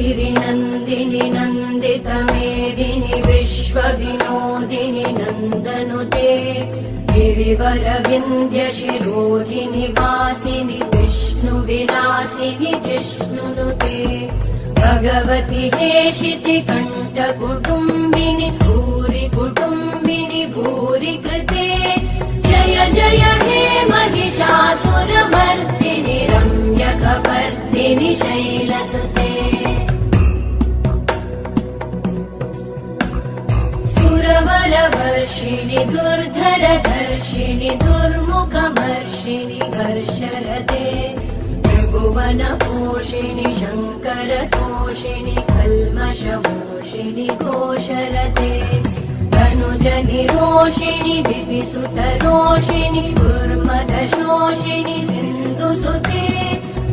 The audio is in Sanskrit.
गिरिनन्दिनि नन्दितमेदिनि विश्वविनोदिनि नन्दनुते गिरिवरविन्द्यशिरोधिनि वासिनि विष्णुविलासिनि जिष्णुनुते भगवति हेशिति कण्ठकुटुम्बिनि भूरि कुटुम्बिनि भूरि कृते जय जय हे महिषासुरमर्दिनि रम्यकपर्दिनि शैलसुते सुरवरवर्षिणि दुर्धरधर्षिणि दुर्मुखमर्षिणि वर्षरते त्रिभुवनपोषिणि शङ्करतोषिणि कल्मषमोषिणि घोषरते तनुजनिरोषिणि दिविसुतरोषिणि दुर्मदशोषिणि सिन्धुसुते